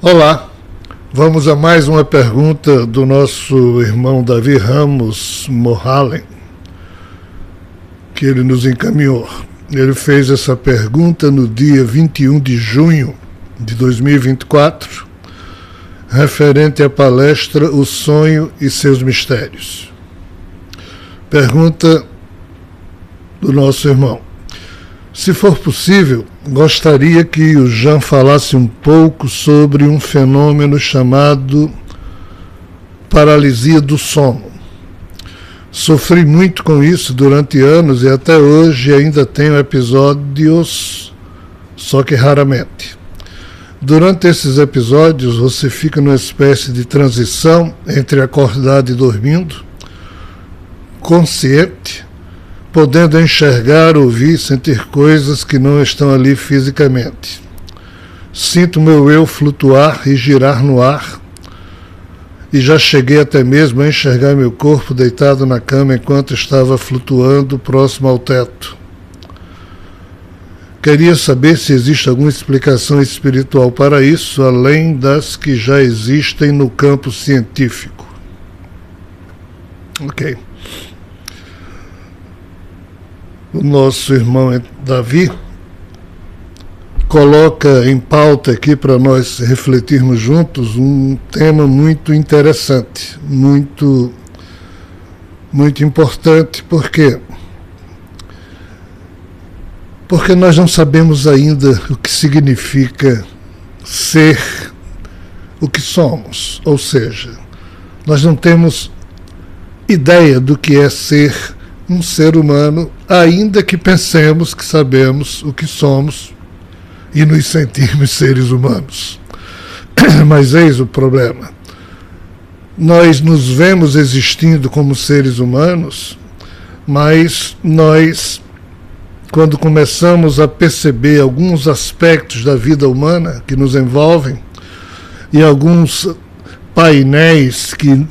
Olá, vamos a mais uma pergunta do nosso irmão Davi Ramos Mohalen, que ele nos encaminhou. Ele fez essa pergunta no dia 21 de junho de 2024, referente à palestra O Sonho e Seus Mistérios. Pergunta do nosso irmão: se for possível, gostaria que o Jean falasse um pouco sobre um fenômeno chamado paralisia do sono. Sofri muito com isso durante anos e até hoje ainda tenho episódios, só que raramente. Durante esses episódios você fica numa espécie de transição entre acordado e dormindo, consciente, podendo enxergar, ouvir, sentir coisas que não estão ali fisicamente. Sinto meu eu flutuar e girar no ar, e já cheguei até mesmo a enxergar meu corpo deitado na cama enquanto estava flutuando próximo ao teto. Queria saber se existe alguma explicação espiritual para isso, além das que já existem no campo científico. Ok. O nosso irmão Davi coloca em pauta aqui para nós refletirmos juntos um tema muito interessante, muito importante. Por quê? Porque nós não sabemos ainda o que significa ser o que somos, ou seja, nós não temos ideia do que é ser um ser humano, ainda que pensemos que sabemos o que somos e nos sentirmos seres humanos. Mas eis o problema. Nós nos vemos existindo como seres humanos, mas nós, quando começamos a perceber alguns aspectos da vida humana que nos envolvem e alguns painéis que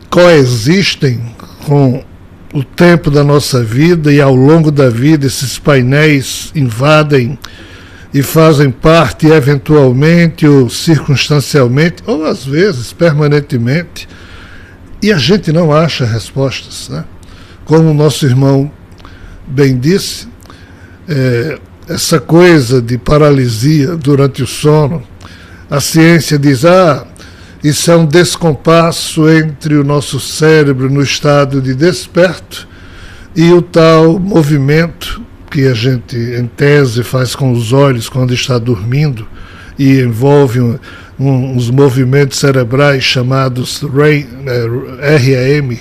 coexistem com o tempo da nossa vida, e ao longo da vida esses painéis invadem e fazem parte eventualmente ou circunstancialmente, ou às vezes permanentemente, e a gente não acha respostas, né? Como o nosso irmão bem disse, essa coisa de paralisia durante o sono, a ciência diz, isso é um descompasso entre o nosso cérebro no estado de desperto e o tal movimento que a gente, em tese, faz com os olhos quando está dormindo e envolve uns movimentos cerebrais chamados REM.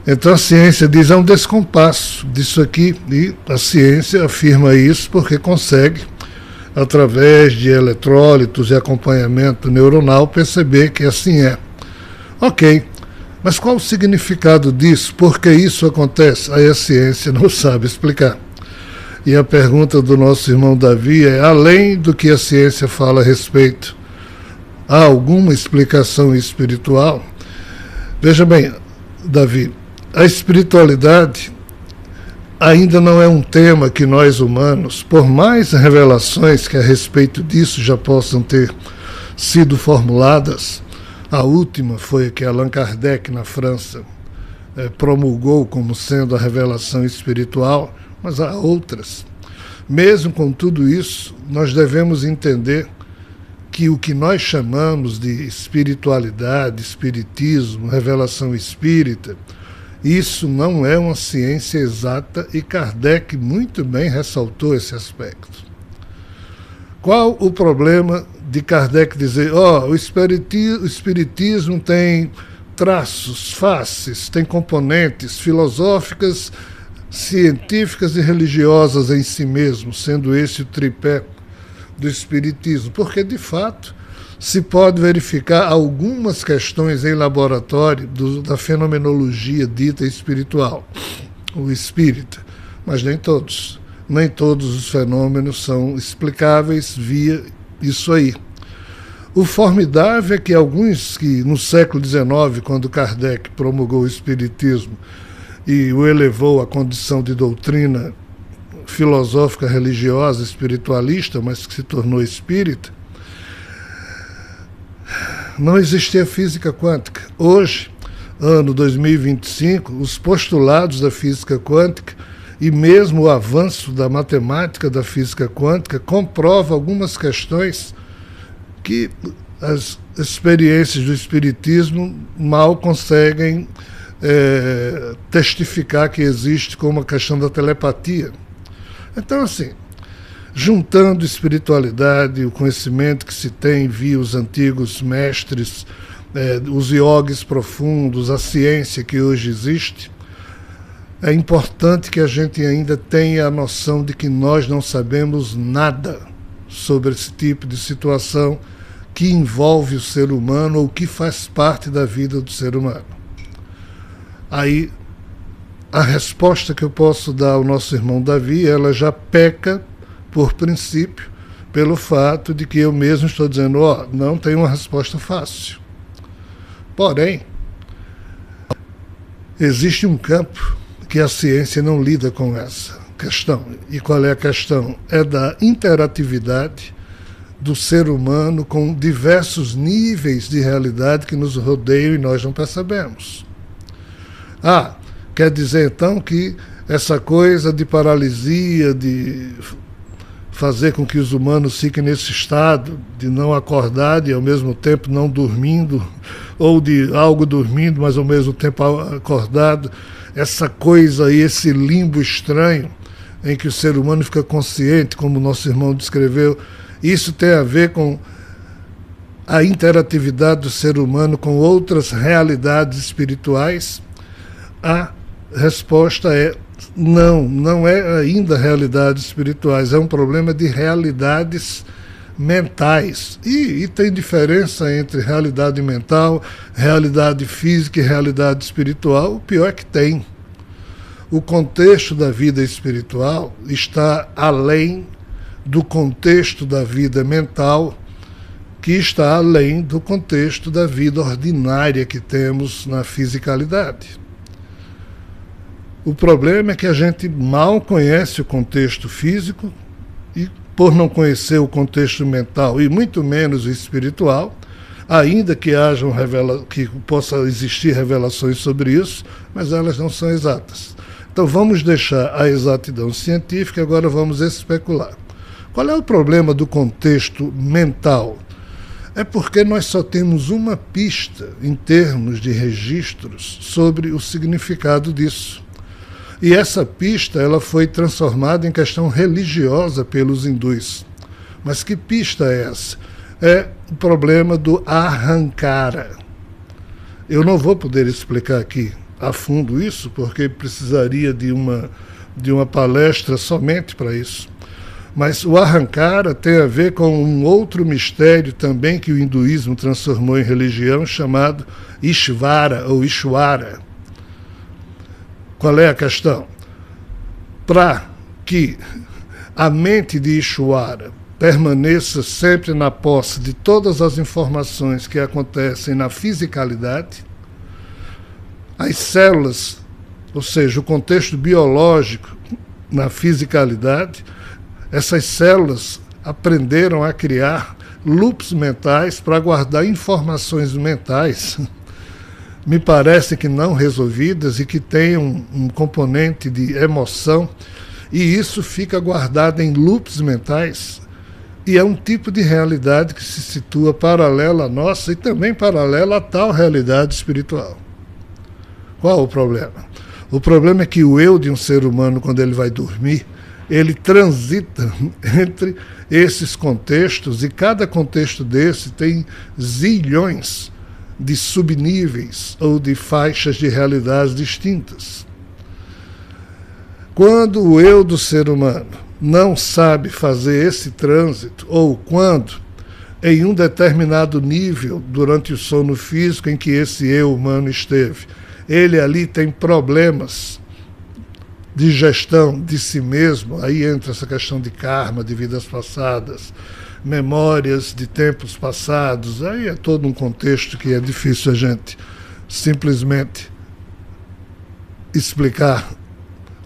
Então a ciência diz, é um descompasso disso aqui, e a ciência afirma isso porque consegue, através de eletrólitos e acompanhamento neuronal, perceber que assim é. Ok, mas qual o significado disso? Por que isso acontece? Aí a ciência não sabe explicar. E a pergunta do nosso irmão Davi é, além do que a ciência fala a respeito, há alguma explicação espiritual? Veja bem, Davi, a espiritualidade ainda não é um tema que nós humanos, por mais revelações que a respeito disso já possam ter sido formuladas, a última foi a que Allan Kardec, na França, promulgou como sendo a revelação espiritual, mas há outras. Mesmo com tudo isso, nós devemos entender que o que nós chamamos de espiritualidade, espiritismo, revelação espírita, isso não é uma ciência exata, e Kardec muito bem ressaltou esse aspecto. Qual o problema de Kardec dizer, o espiritismo tem traços, faces, tem componentes filosóficas, científicas e religiosas em si mesmo, sendo esse o tripé do espiritismo? Porque, de fato, se pode verificar algumas questões em laboratório da fenomenologia dita espiritual, o espírita, mas nem todos. Nem todos os fenômenos são explicáveis via isso aí. O formidável é que alguns que, no século XIX, quando Kardec promulgou o espiritismo e o elevou à condição de doutrina filosófica, religiosa, espiritualista, mas que se tornou espírita, não existia física quântica. Hoje, ano 2025, os postulados da física quântica e mesmo o avanço da matemática da física quântica comprova algumas questões que as experiências do espiritismo mal conseguem testificar que existe, como a questão da telepatia. Então, assim, juntando espiritualidade, o conhecimento que se tem via os antigos mestres, os iogues profundos, a ciência que hoje existe, é importante que a gente ainda tenha a noção de que nós não sabemos nada sobre esse tipo de situação que envolve o ser humano ou que faz parte da vida do ser humano. Aí, a resposta que eu posso dar ao nosso irmão Davi, ela já peca, por princípio, pelo fato de que eu mesmo estou dizendo, não tem uma resposta fácil. Porém, existe um campo que a ciência não lida com essa questão. E qual é a questão? É da interatividade do ser humano com diversos níveis de realidade que nos rodeiam e nós não percebemos. Quer dizer então que essa coisa de paralisia, de fazer com que os humanos fiquem nesse estado de não acordar e ao mesmo tempo não dormindo, ou de algo dormindo, mas ao mesmo tempo acordado, essa coisa aí, esse limbo estranho em que o ser humano fica consciente, como o nosso irmão descreveu, isso tem a ver com a interatividade do ser humano com outras realidades espirituais? A resposta é não é ainda realidades espirituais, é um problema de realidades mentais. E tem diferença entre realidade mental, realidade física e realidade espiritual? O pior é que tem. O contexto da vida espiritual está além do contexto da vida mental, que está além do contexto da vida ordinária que temos na fisicalidade. O problema é que a gente mal conhece o contexto físico e, por não conhecer o contexto mental e muito menos o espiritual, ainda que que possa existir revelações sobre isso, mas elas não são exatas. Então vamos deixar a exatidão científica e agora vamos especular. Qual é o problema do contexto mental? É porque nós só temos uma pista em termos de registros sobre o significado disso. E essa pista ela foi transformada em questão religiosa pelos hindus. Mas que pista é essa? É o problema do ahankara. Eu não vou poder explicar aqui a fundo isso, porque precisaria de uma palestra somente para isso. Mas o ahankara tem a ver com um outro mistério também que o hinduísmo transformou em religião, chamado Ishvara ou Ishwara. Qual é a questão? Para que a mente de Ishwara permaneça sempre na posse de todas as informações que acontecem na fisicalidade, as células, ou seja, o contexto biológico na fisicalidade, essas células aprenderam a criar loops mentais para guardar informações mentais, me parece que não resolvidas e que têm um componente de emoção, e isso fica guardado em loops mentais, e é um tipo de realidade que se situa paralela à nossa e também paralela a tal realidade espiritual. Qual o problema? O problema é que o eu de um ser humano, quando ele vai dormir, ele transita entre esses contextos, e cada contexto desse tem zilhões de subníveis ou de faixas de realidades distintas. Quando o eu do ser humano não sabe fazer esse trânsito, ou quando, em um determinado nível, durante o sono físico em que esse eu humano esteve, ele ali tem problemas de gestão de si mesmo, aí entra essa questão de karma, de vidas passadas, memórias de tempos passados, aí é todo um contexto que é difícil a gente simplesmente explicar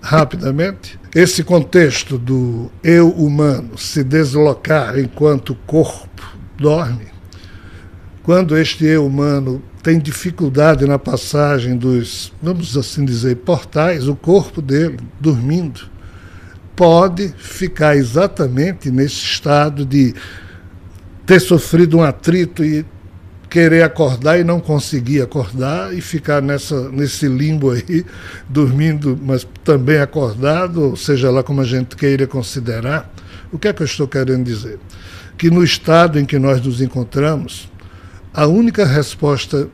rapidamente. Esse contexto do eu humano se deslocar enquanto o corpo dorme, quando este eu humano tem dificuldade na passagem dos, vamos assim dizer, portais, o corpo dele, dormindo, pode ficar exatamente nesse estado de ter sofrido um atrito e querer acordar e não conseguir acordar e ficar nesse limbo aí, dormindo, mas também acordado, ou seja lá como a gente queira considerar. O que é que eu estou querendo dizer? Que no estado em que nós nos encontramos, a única resposta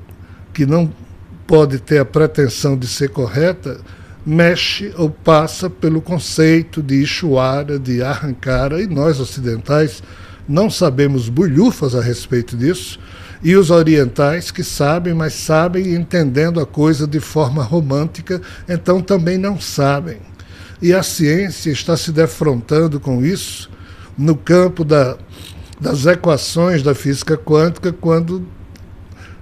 que não pode ter a pretensão de ser correta mexe ou passa pelo conceito de Ishwara, de Ahankara, e nós ocidentais não sabemos bulhufas a respeito disso, e os orientais que sabem, mas sabem entendendo a coisa de forma romântica, então também não sabem. E a ciência está se defrontando com isso no campo das equações da física quântica, quando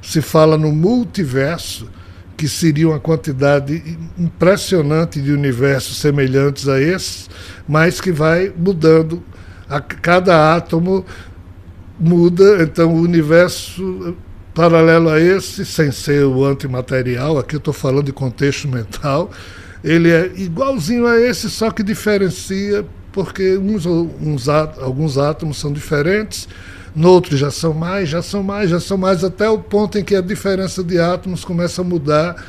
se fala no multiverso, que seria uma quantidade impressionante de universos semelhantes a esse, mas que vai mudando. A cada átomo muda, então o universo paralelo a esse, sem ser o antimaterial, aqui eu estou falando de contexto mental, ele é igualzinho a esse, só que diferencia, porque alguns átomos são diferentes, noutros já são mais, até o ponto em que a diferença de átomos começa a mudar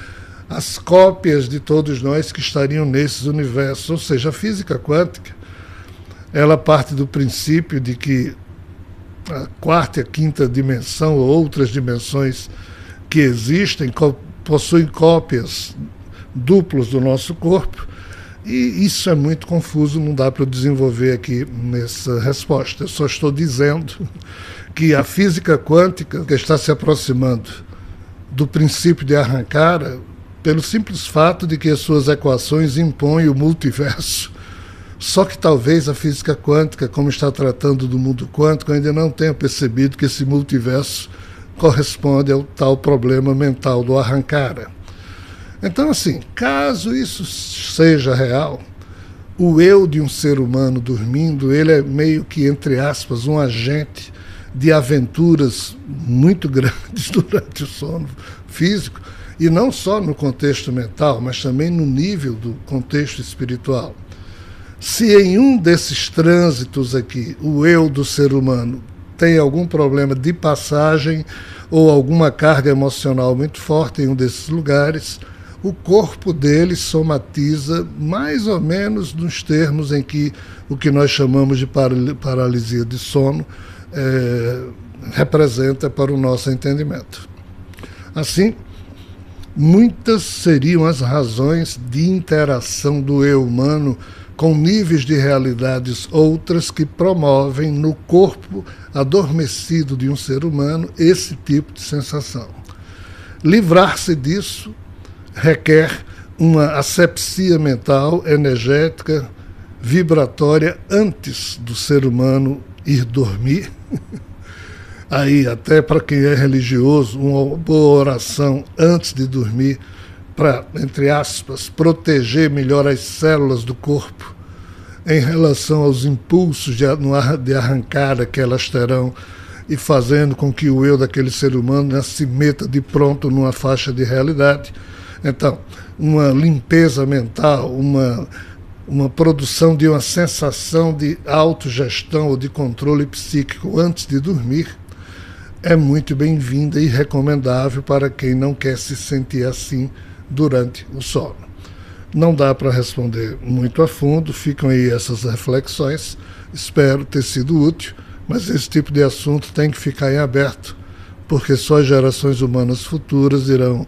as cópias de todos nós que estariam nesses universos. Ou seja, a física quântica, ela parte do princípio de que a quarta e a quinta dimensão, ou outras dimensões que existem, possuem cópias duplas do nosso corpo, e isso é muito confuso, não dá para eu desenvolver aqui nessa resposta. Eu só estou dizendo que a física quântica, que está se aproximando do princípio de Ahankara, pelo simples fato de que as suas equações impõem o multiverso. Só que talvez a física quântica, como está tratando do mundo quântico, ainda não tenha percebido que esse multiverso corresponde ao tal problema mental do Ahankara. Então, assim, caso isso seja real, o eu de um ser humano dormindo, ele é meio que, entre aspas, um agente de aventuras muito grandes durante o sono físico, e não só no contexto mental, mas também no nível do contexto espiritual. Se em um desses trânsitos aqui, o eu do ser humano tem algum problema de passagem ou alguma carga emocional muito forte em um desses lugares, o corpo dele somatiza mais ou menos nos termos em que o que nós chamamos de paralisia de sono representa para o nosso entendimento. Assim, muitas seriam as razões de interação do eu humano com níveis de realidades outras que promovem no corpo adormecido de um ser humano esse tipo de sensação. Livrar-se disso requer uma asepsia mental, energética, vibratória antes do ser humano ir dormir. Aí, até para quem é religioso, uma boa oração antes de dormir para, entre aspas, proteger melhor as células do corpo em relação aos impulsos de arrancada que elas terão e fazendo com que o eu daquele ser humano se meta de pronto numa faixa de realidade. Então, uma limpeza mental, uma produção de uma sensação de autogestão ou de controle psíquico antes de dormir é muito bem-vinda e recomendável para quem não quer se sentir assim durante o sono. Não dá para responder muito a fundo, ficam aí essas reflexões, espero ter sido útil, mas esse tipo de assunto tem que ficar em aberto, porque só as gerações humanas futuras irão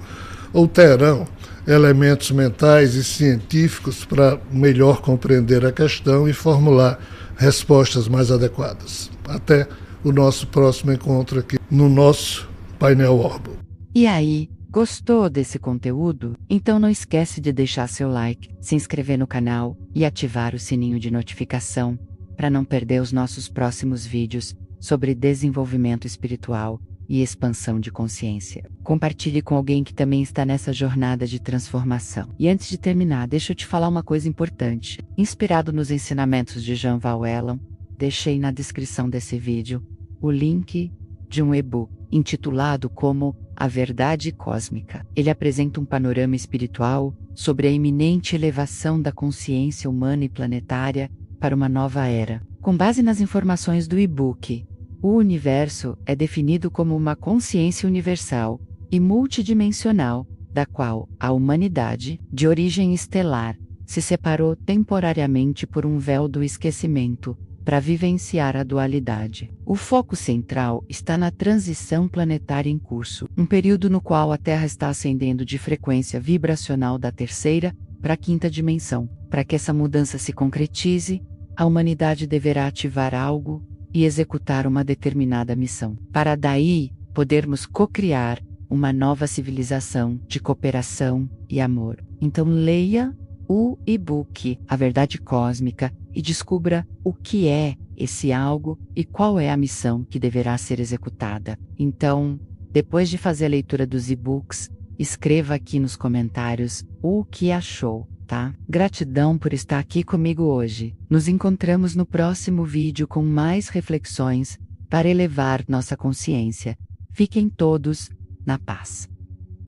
ou terão elementos mentais e científicos para melhor compreender a questão e formular respostas mais adequadas. Até o nosso próximo encontro aqui no nosso painel Orbo. E aí, gostou desse conteúdo? Então não esquece de deixar seu like, se inscrever no canal e ativar o sininho de notificação para não perder os nossos próximos vídeos sobre desenvolvimento espiritual e expansão de consciência. Compartilhe com alguém que também está nessa jornada de transformação. E antes de terminar, deixa eu te falar uma coisa importante. Inspirado nos ensinamentos de Jean Valjean, deixei na descrição desse vídeo o link de um e-book intitulado como A Verdade Cósmica. Ele apresenta um panorama espiritual sobre a iminente elevação da consciência humana e planetária para uma nova era. Com base nas informações do e-book, o universo é definido como uma consciência universal e multidimensional, da qual a humanidade, de origem estelar, se separou temporariamente por um véu do esquecimento, para vivenciar a dualidade. O foco central está na transição planetária em curso, um período no qual a Terra está ascendendo de frequência vibracional da terceira para a quinta dimensão. Para que essa mudança se concretize, a humanidade deverá ativar algo e executar uma determinada missão, para daí podermos co-criar uma nova civilização de cooperação e amor. Então leia o e-book A Verdade Cósmica e descubra o que é esse algo e qual é a missão que deverá ser executada. Então, depois de fazer a leitura dos e-books, escreva aqui nos comentários o que achou, tá? Gratidão por estar aqui comigo hoje. Nos encontramos no próximo vídeo com mais reflexões para elevar nossa consciência. Fiquem todos na paz.